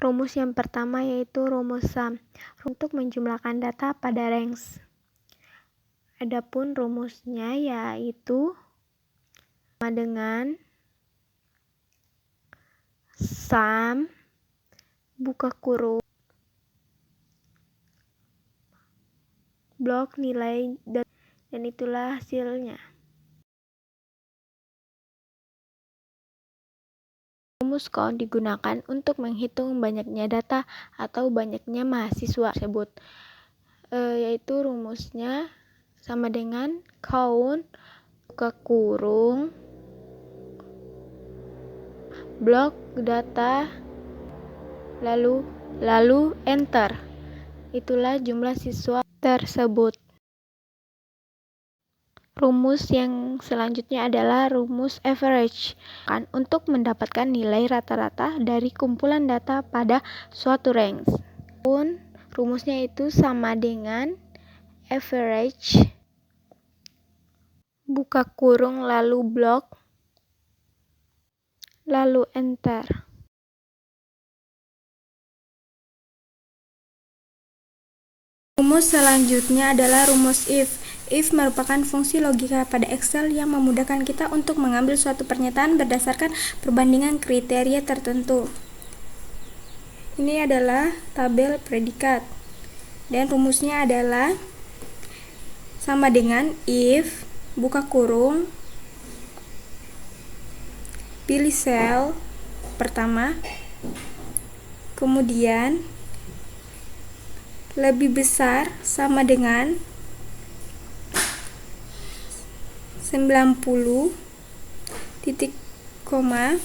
Rumus yang pertama yaitu rumus sum untuk menjumlahkan data pada range. Adapun rumusnya yaitu sama dengan sum buka kurung blok nilai dan itulah hasilnya. Rumus count digunakan untuk menghitung banyaknya data atau banyaknya mahasiswa tersebut. Yaitu rumusnya sama dengan count buka kurung blok data lalu enter. Itulah jumlah siswa tersebut. Rumus yang selanjutnya adalah rumus average untuk mendapatkan nilai rata-rata dari kumpulan data pada suatu range. Rumusnya itu sama dengan average buka kurung lalu blok lalu enter. Rumus selanjutnya adalah rumus if. If merupakan fungsi logika pada Excel yang memudahkan kita untuk mengambil suatu pernyataan berdasarkan perbandingan kriteria tertentu. Ini adalah tabel predikat. Dan rumusnya adalah sama dengan if buka kurung pilih sel pertama, kemudian lebih besar sama dengan 90 titik koma.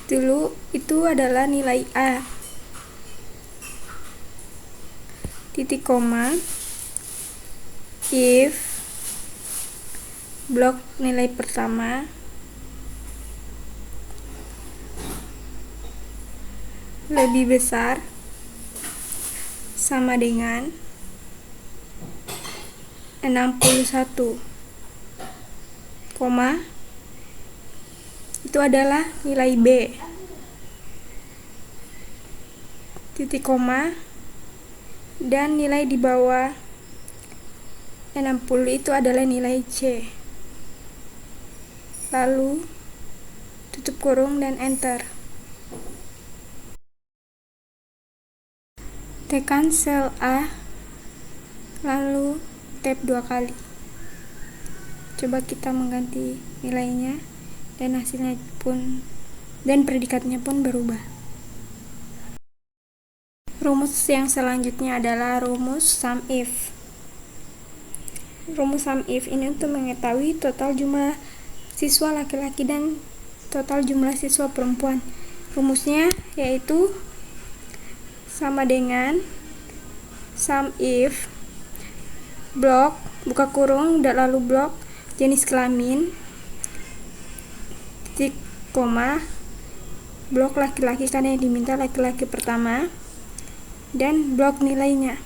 Dulu itu adalah nilai A. Titik koma if blok nilai pertama lebih besar sama dengan 61, koma itu adalah nilai B. Titik koma dan nilai di bawah 60 itu adalah nilai C. Lalu tutup kurung dan enter. Tekan sel A lalu tab 2 kali. Coba kita mengganti nilainya dan hasilnya pun dan predikatnya pun berubah. Rumus yang selanjutnya adalah rumus sum if. Rumus sum if ini untuk mengetahui total jumlah siswa laki-laki dan total jumlah siswa perempuan. Rumusnya yaitu sama dengan sum if blok buka kurung dan lalu blok jenis kelamin titik koma blok laki-laki karena yang diminta laki-laki pertama dan blok nilainya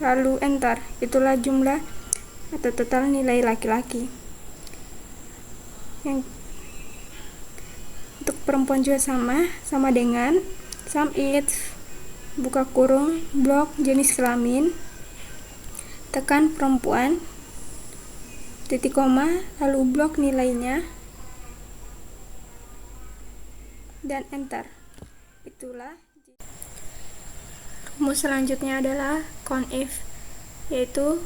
lalu enter. Itulah jumlah atau total nilai laki-laki. Yang untuk perempuan juga sama dengan sum if buka kurung blok jenis kelamin tekan perempuan titik koma lalu blok nilainya dan enter. Itulah rumus selanjutnya adalah count if, yaitu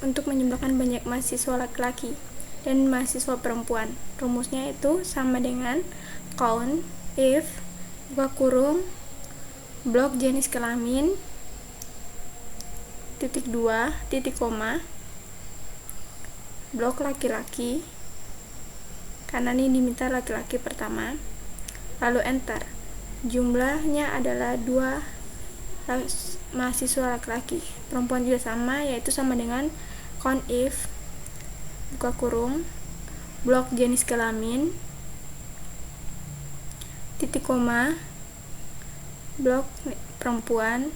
untuk menjumlahkan banyak mahasiswa laki-laki dan mahasiswa perempuan. Rumusnya itu sama dengan count if buka kurung blok jenis kelamin titik 2 titik koma blok laki-laki karena ini diminta laki-laki pertama lalu enter. Jumlahnya adalah 2 mahasiswa laki-laki. Perempuan juga sama, yaitu sama dengan count if buka kurung blok jenis kelamin titik koma blok perempuan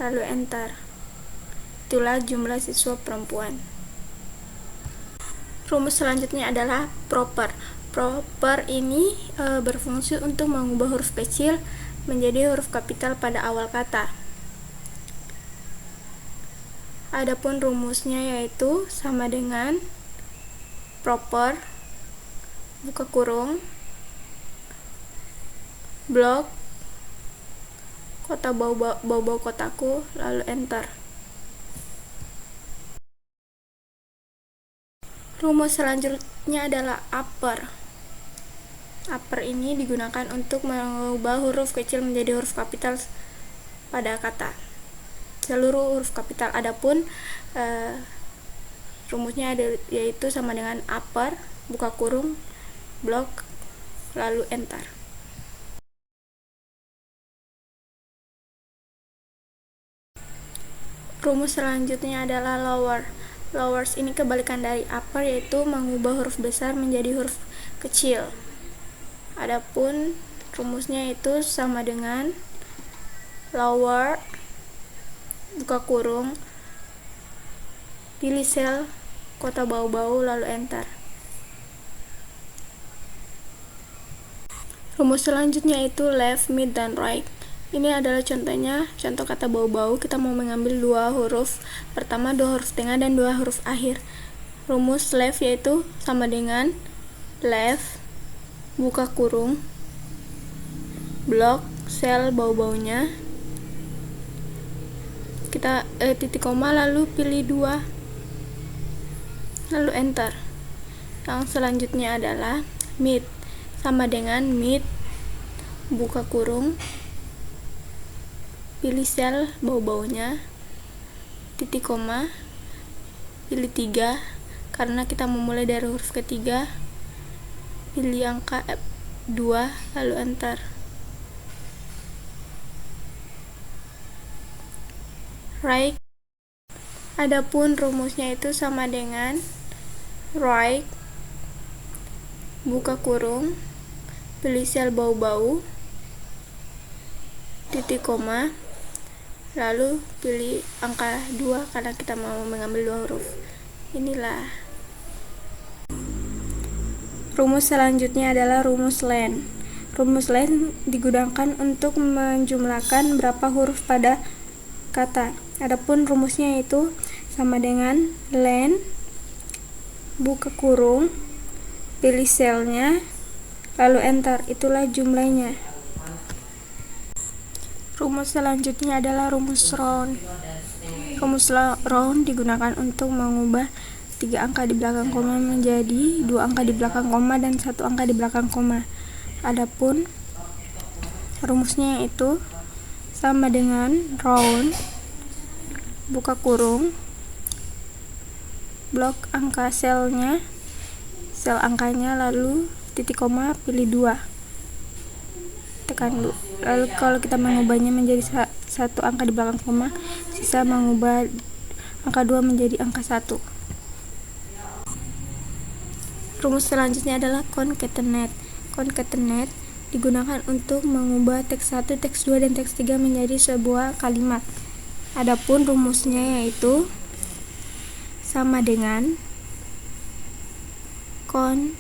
lalu enter. Itulah jumlah siswa perempuan. Rumus selanjutnya adalah proper. Proper ini berfungsi untuk mengubah huruf kecil menjadi huruf kapital pada awal kata. Adapun rumusnya yaitu sama dengan proper buka kurung blok kota bau kotaku lalu enter. Rumus selanjutnya adalah upper. Upper ini digunakan untuk mengubah huruf kecil menjadi huruf kapital pada kata. Seluruh huruf kapital. Adapun rumusnya yaitu sama dengan upper buka kurung blok lalu enter. Rumus selanjutnya adalah lower. Lowers ini kebalikan dari upper, yaitu mengubah huruf besar menjadi huruf kecil. Adapun rumusnya itu sama dengan lower buka kurung pilih sel kota bau lalu enter. Rumus selanjutnya itu left, mid, dan right. Ini adalah contoh kata bau. Kita mau mengambil dua huruf pertama, dua huruf tengah, dan dua huruf akhir. Rumus left yaitu sama dengan left buka kurung blok sel bau-baunya, kita titik koma lalu pilih dua lalu enter. Yang selanjutnya adalah mid, sama dengan mid buka kurung pilih sel bau-baunya, titik koma, pilih 3 karena kita memulai dari huruf ketiga, pilih angka 2 lalu enter. Right. Adapun rumusnya itu sama dengan right buka kurung pilih sel bau-bau, titik koma, lalu pilih angka 2 karena kita mau mengambil dua huruf. Inilah. Rumus selanjutnya adalah rumus len. Rumus len digunakan untuk menjumlahkan berapa huruf pada kata. Adapun rumusnya itu sama dengan len buka kurung pilih selnya lalu enter, itulah jumlahnya. Rumus selanjutnya adalah rumus round. Rumus round digunakan untuk mengubah 3 angka di belakang koma menjadi 2 angka di belakang koma dan 1 angka di belakang koma. Adapun rumusnya itu sama dengan round buka kurung blok angka selnya, sel angkanya, lalu titik koma pilih 2 tekan dulu. Lalu kalau kita mengubahnya menjadi 1 angka di belakang koma, sisa mengubah angka 2 menjadi angka 1. Rumus selanjutnya adalah concatenate. Concatenate digunakan untuk mengubah teks 1, teks 2, dan teks 3 menjadi sebuah kalimat. Adapun rumusnya yaitu sama dengan concatenate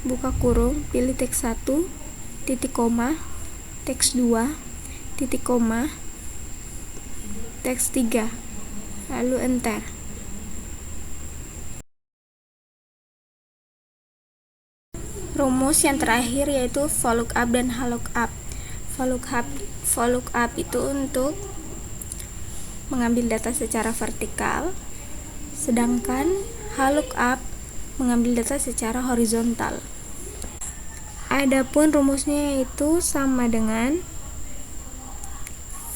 buka kurung pilih teks 1 titik koma teks 2 titik koma teks 3 lalu enter. Rumus yang terakhir yaitu VLOOKUP dan HLOOKUP. VLOOKUP itu untuk mengambil data secara vertikal, sedangkan HLOOKUP mengambil data secara horizontal. Adapun rumusnya itu sama dengan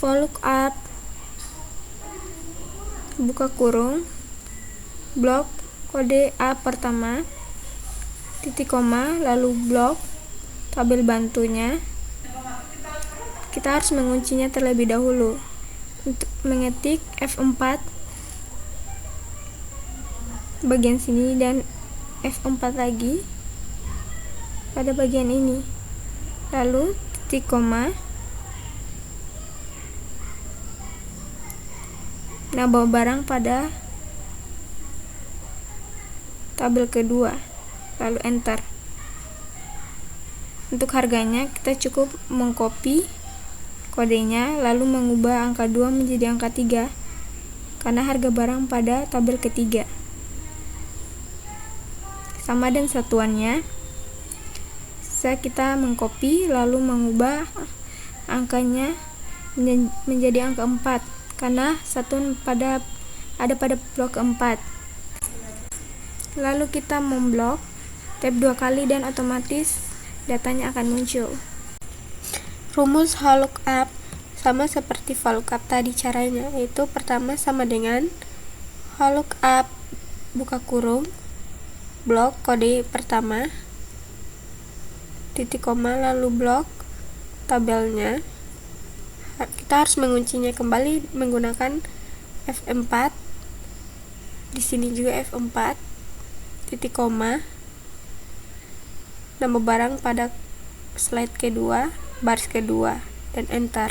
VLOOKUP buka kurung blok kode A pertama titik koma lalu blok tabel bantunya. Kita harus menguncinya terlebih dahulu. Untuk mengetik F4 bagian sini dan F4 lagi pada bagian ini, lalu titik koma nambah barang pada tabel kedua, lalu enter. Untuk harganya kita cukup mengcopy kodenya lalu mengubah angka 2 menjadi angka 3 karena harga barang pada tabel ketiga. Sama dan satuannya, kita mengcopy lalu mengubah angkanya menjadi angka 4 karena satuan ada pada blok 4. Lalu kita memblok tab 2 kali dan otomatis datanya akan muncul. Rumus VLOOKUP sama seperti VLOOKUP tadi caranya, yaitu pertama sama dengan VLOOKUP buka kurung blok kode pertama titik koma lalu blok tabelnya. Kita harus menguncinya kembali menggunakan F4. Di sini juga F4 titik koma, nambah barang pada slide kedua, baris kedua, dan enter.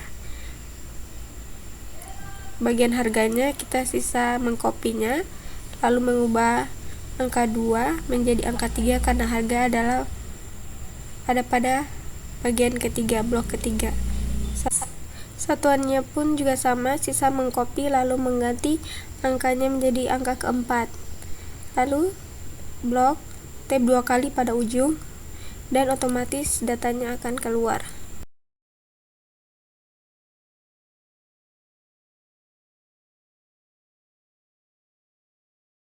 Bagian harganya kita sisa mengkopinya lalu mengubah angka 2 menjadi angka 3 karena harga ada pada bagian ketiga, blok ketiga. Satuannya pun juga sama, sisa mengcopy lalu mengganti angkanya menjadi angka keempat. Lalu blok tab 2 kali pada ujung dan otomatis datanya akan keluar.